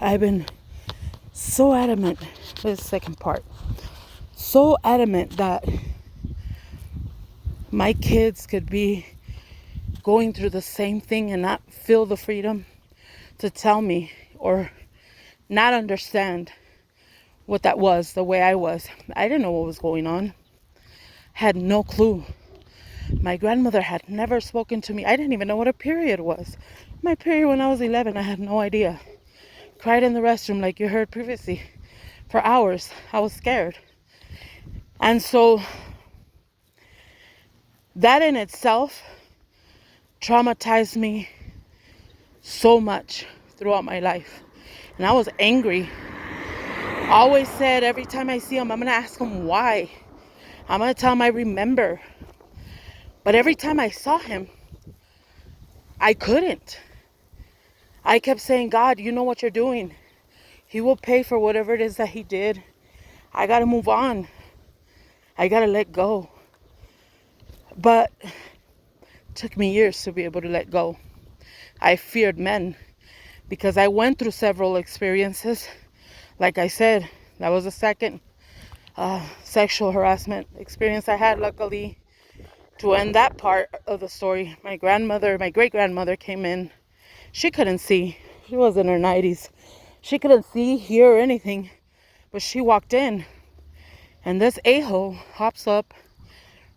I've been so adamant, this second part, so adamant that my kids could be going through the same thing and not feel the freedom to tell me or not understand what that was the way I was. I didn't know what was going on. Had no clue. My grandmother had never spoken to me. I didn't even know what a period was. My period when I was 11, I had no idea. Cried in the restroom like you heard previously for hours. I was scared. And so that in itself traumatized me so much throughout my life. And I was angry. I always said every time I see him, I'm going to ask him why. I'm going to tell him I remember. But every time I saw him, I couldn't. I kept saying, God, you know what you're doing. He will pay for whatever it is that he did. I got to move on. I got to let go. But it took me years to be able to let go. I feared men because I went through several experiences. Like I said, that was the second sexual harassment experience I had. Luckily, to end that part of the story, my great-grandmother came in. She couldn't see. She was in her 90s. She couldn't see, hear, or anything. But she walked in. And this a-hole hops up,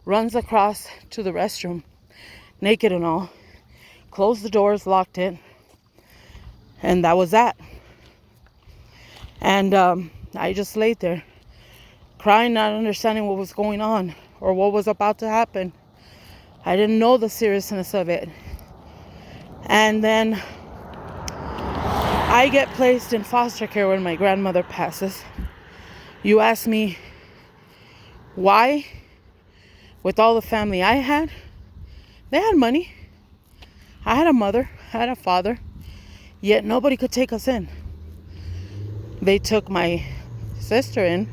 runs across to the restroom, naked and all. Closed the doors, locked it. And that was that. And I just laid there, crying, not understanding what was going on or what was about to happen. I didn't know the seriousness of it. And then I get placed in foster care when my grandmother passes. You ask me why? With all the family I had, they had money. I had a mother, I had a father, yet nobody could take us in. They took my sister in,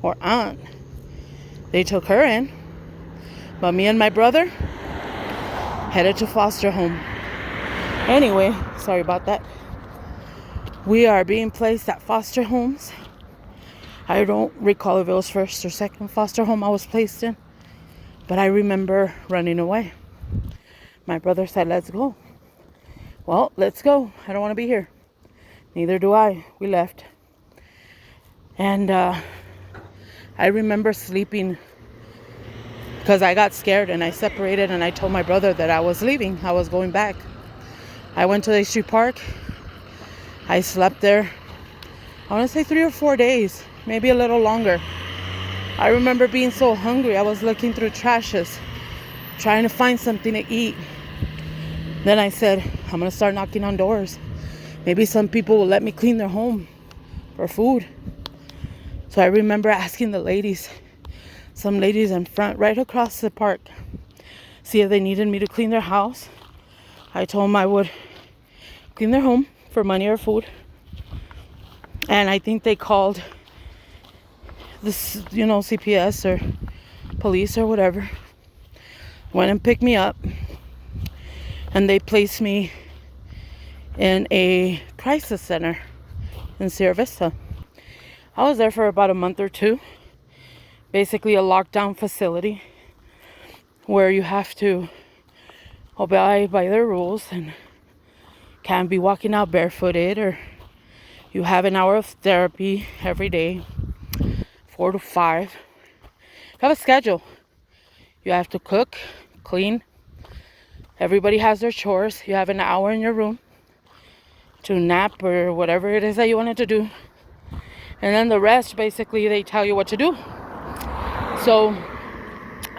or aunt. They took her in, but me and my brother headed to foster home. Anyway, sorry about that. We are being placed at foster homes. I don't recall if it was first or second foster home I was placed in, but I remember running away. My brother said, let's go. Well, let's go. I don't want to be here. Neither do I. We left. And I remember sleeping because I got scared and I separated and I told my brother that I was leaving. I was going back. I went to the street park. I slept there. I want to say 3 or 4 days, maybe a little longer. I remember being so hungry. I was looking through trashes, trying to find something to eat. Then I said, I'm going to start knocking on doors. Maybe some people will let me clean their home for food. So I remember asking the ladies, some ladies in front, right across the park, see if they needed me to clean their house. I told them I would clean their home for money or food. And I think they called this, CPS or police or whatever. Went and picked me up. And they placed me in a crisis center in Sierra Vista. I was there for about a month or two. Basically a lockdown facility where you have to obey by their rules and can't be walking out barefooted, or you have an hour of therapy every day, 4 to 5. You have a schedule. You have to cook, clean. Everybody has their chores. You have an hour in your room to nap or whatever it is that you wanted to do. And then the rest, basically, they tell you what to do. So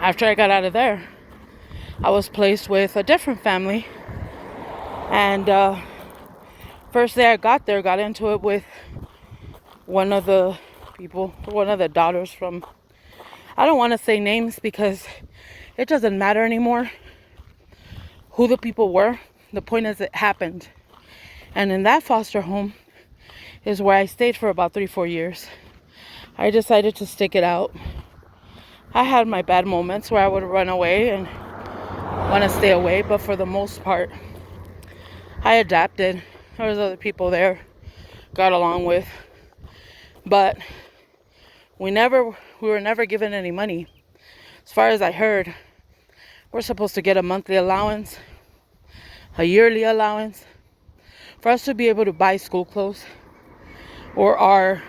after I got out of there, I was placed with a different family. And first day I got there, got into it with one of the people, one of the daughters from, I don't want to say names because it doesn't matter anymore who the people were. The point is it happened. And in that foster home is where I stayed for about 3-4 years. I decided to stick it out. I had my bad moments where I would run away and want to stay away, but for the most part, I adapted. There was other people there. got along with. But we were never given any money. As far as I heard, we're supposed to get a monthly allowance, a yearly allowance, for us to be able to buy school clothes or our,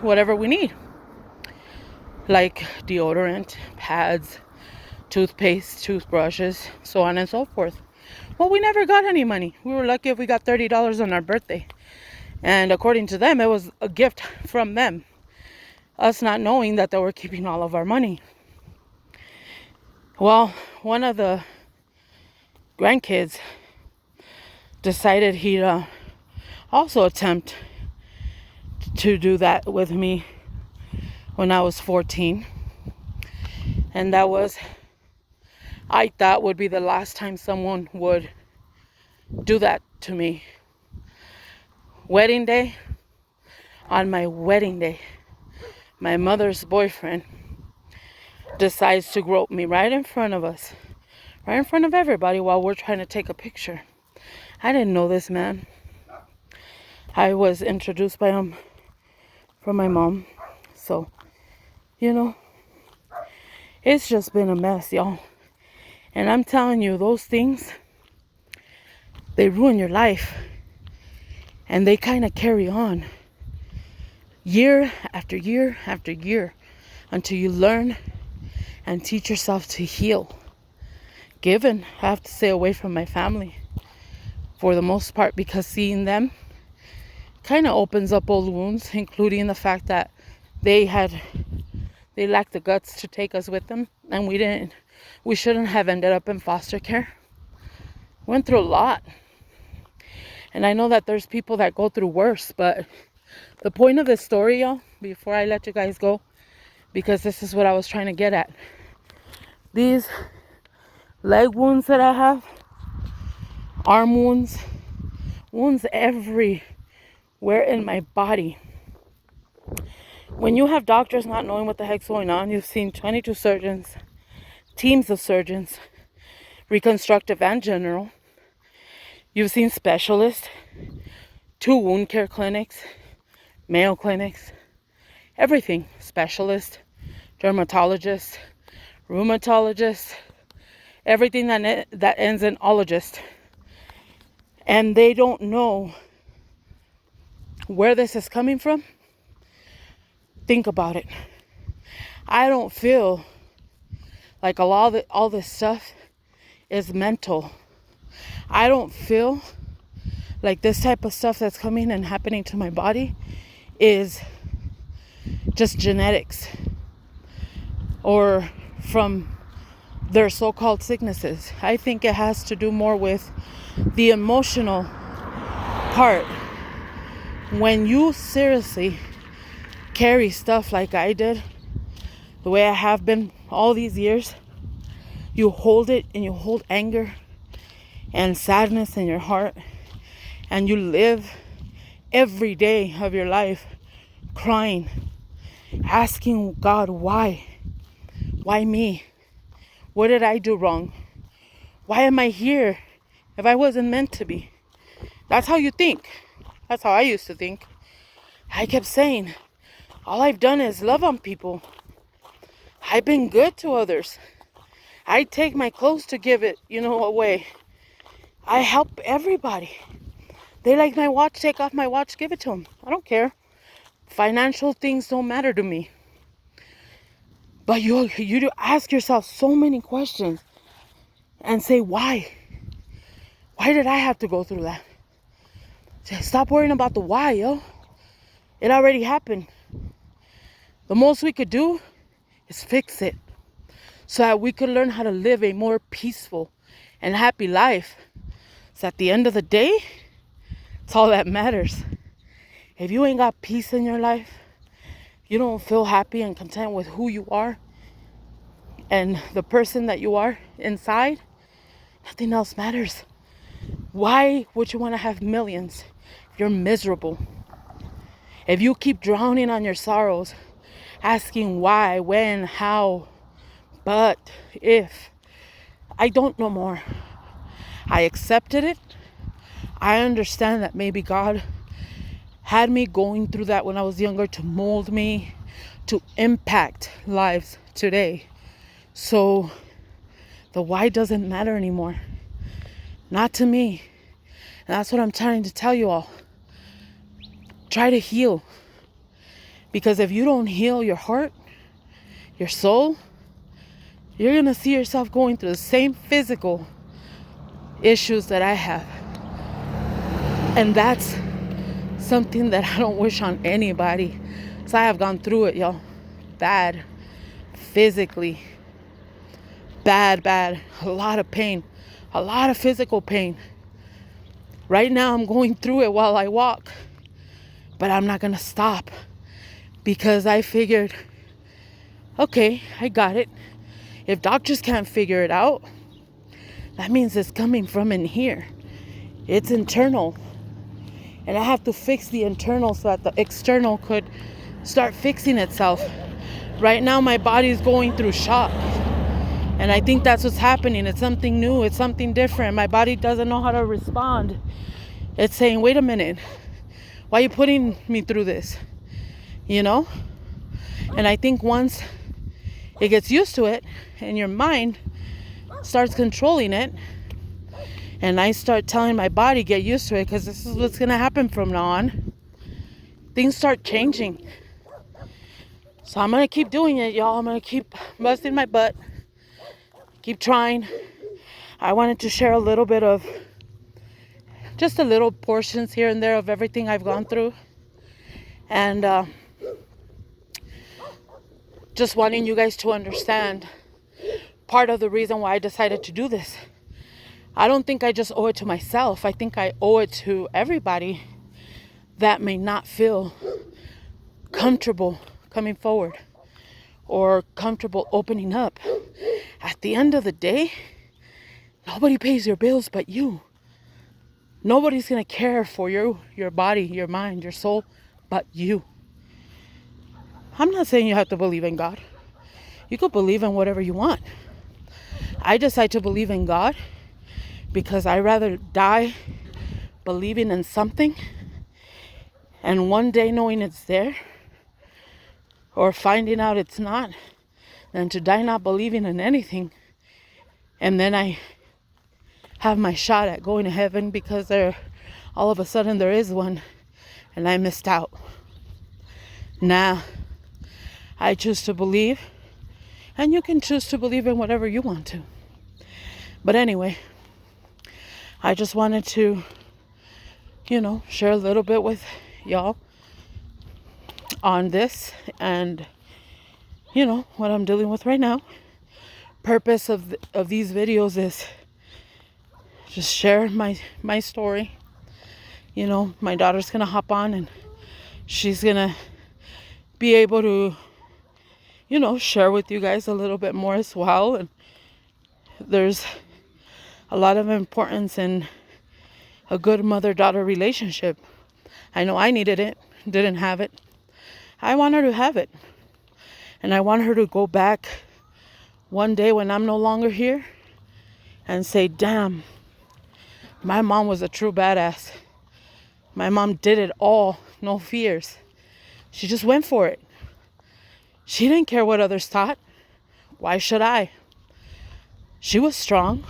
whatever we need. Like deodorant, pads, toothpaste, toothbrushes, so on and so forth. Well, we never got any money. We were lucky if we got $30 on our birthday. And according to them, it was a gift from them. Us not knowing that they were keeping all of our money. Well, one of the grandkids decided he'd also attempt to do that with me when I was 14. And that was, I thought, would be the last time someone would do that to me. Wedding day, on my wedding day, my mother's boyfriend decides to grope me right in front of us, right in front of everybody while we're trying to take a picture. I didn't know this man. I was introduced by him from my mom. So, it's just been a mess, y'all. And I'm telling you, those things, they ruin your life. And they kind of carry on year after year after year until you learn and teach yourself to heal. I have to stay away from my family for the most part, because seeing them kind of opens up old wounds, including the fact that they lacked the guts to take us with them, and we shouldn't have ended up in foster care. Went through a lot. And I know that there's people that go through worse, but the point of this story, y'all, before I let you guys go, because this is what I was trying to get at. These leg wounds that I have, arm wounds everywhere in my body. When you have doctors not knowing what the heck's going on, you've seen 22 surgeons, teams of surgeons, reconstructive and general. You've seen specialists, 2 wound care clinics, Mayo clinics, everything. Specialists, dermatologists, rheumatologists, everything that ends in ologist. And they don't know where this is coming from. Think about it. I don't feel like all this stuff is mental. I don't feel like this type of stuff that's coming and happening to my body is just genetics or from their so-called sicknesses. I think it has to do more with the emotional part. When you seriously carry stuff like I did, the way I have been all these years, you hold it, and you hold anger and sadness in your heart, and you live every day of your life crying, asking God, why me? What did I do wrong? Why am I here if I wasn't meant to be? That's how you think. That's how I used to think. I kept saying, all I've done is love on people. I've been good to others. I take my clothes to give it, away. I help everybody. They like my watch, take off my watch, give it to them. I don't care. Financial things don't matter to me. But you do ask yourself so many questions and say, why? Why did I have to go through that? Stop worrying about the why, yo. It already happened. The most we could do is fix it so that we could learn how to live a more peaceful and happy life. So at the end of the day, it's all that matters. If you ain't got peace in your life, you don't feel happy and content with who you are and the person that you are inside, nothing else matters. Why would you want to have millions if you're miserable? If you keep drowning on your sorrows, asking why, when, how, but, if, I don't know more. I accepted it. I understand that maybe God had me going through that when I was younger to mold me, to impact lives today. So the why doesn't matter anymore. Not to me. And that's what I'm trying to tell you all. Try to heal. Because if you don't heal your heart, your soul, you're going to see yourself going through the same physical issues that I have. And that's something that I don't wish on anybody. So I have gone through it, y'all. Bad. Physically. Bad. A lot of pain. A lot of physical pain. Right now I'm going through it while I walk. But I'm not going to stop. Because I figured, okay, I got it. If doctors can't figure it out, that means it's coming from in here. It's internal. And I have to fix the internal so that the external could start fixing itself. Right now, my body is going through shock. And I think that's what's happening. It's something new. It's something different. My body doesn't know how to respond. It's saying, wait a minute. Why are you putting me through this? You know? And I think once it gets used to it and your mind starts controlling it, and I start telling my body, get used to it, because this is what's going to happen from now on, things start changing. So I'm going to keep doing it, y'all. I'm going to keep busting my butt. Keep trying. I wanted to share a little bit of, just a little portions here and there of everything I've gone through. And just wanting you guys to understand part of the reason why I decided to do this. I don't think I just owe it to myself. I think I owe it to everybody that may not feel comfortable coming forward or comfortable opening up. At the end of the day, nobody pays your bills but you. Nobody's going to care for you, your body, your mind, your soul, but you. I'm not saying you have to believe in God. You could believe in whatever you want. I decide to believe in God because I'd rather die believing in something and one day knowing it's there or finding out it's not than to die not believing in anything and then I have my shot at going to heaven because all of a sudden there is one and I missed out. Nah, I choose to believe, and you can choose to believe in whatever you want to. But anyway, I just wanted to, share a little bit with y'all on this and, what I'm dealing with right now. Purpose of these videos is just share my story. My daughter's gonna hop on and she's gonna be able to, share with you guys a little bit more as well. And there's a lot of importance in a good mother-daughter relationship. I know I needed it, didn't have it. I want her to have it. And I want her to go back one day when I'm no longer here and say, damn, my mom was a true badass. My mom did it all, no fears. She just went for it. She didn't care what others thought. Why should I? She was strong.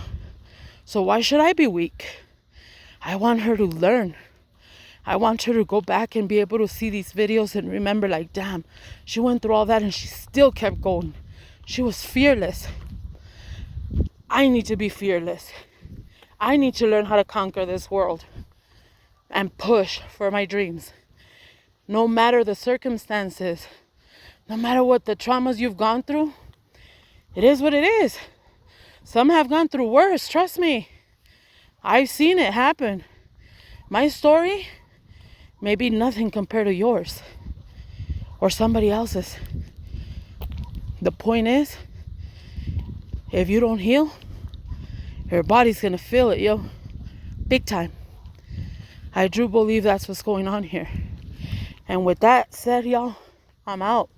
So why should I be weak? I want her to learn. I want her to go back and be able to see these videos and remember, like, damn, she went through all that and she still kept going. She was fearless. I need to be fearless. I need to learn how to conquer this world and push for my dreams. No matter the circumstances, no matter what the traumas you've gone through, it is what it is. Some have gone through worse, trust me. I've seen it happen. My story may be nothing compared to yours or somebody else's. The point is, if you don't heal, your body's gonna feel it, yo. Big time. I do believe that's what's going on here. And with that said, y'all, I'm out.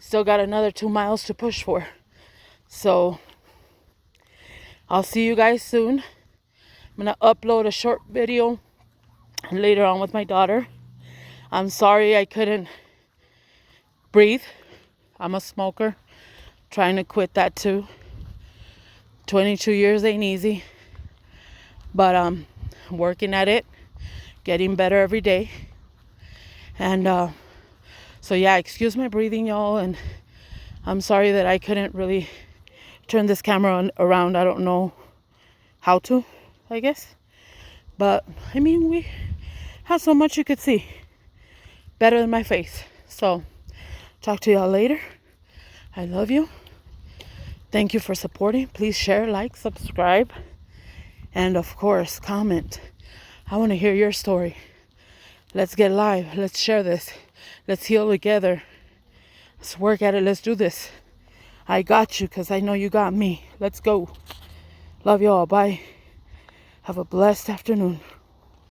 Still got another 2 miles to push for. So I'll see you guys soon. I'm gonna upload a short video and later on with my daughter. I'm sorry I couldn't breathe. I'm a smoker, trying to quit that too. 22 years ain't easy, but I'm working at it, getting better every day. And so yeah, excuse my breathing, y'all, and I'm sorry that I couldn't really turn this camera around. I don't know how to, I guess. But I mean, we have so much you could see. Better than my face. So talk to y'all later. I love you. Thank you for supporting. Please share, like, subscribe, and of course, comment. I want to hear your story. Let's get live. Let's share this. Let's heal together. Let's work at it. Let's do this. I got you because I know you got me. Let's go. Love y'all. Bye. Have a blessed afternoon.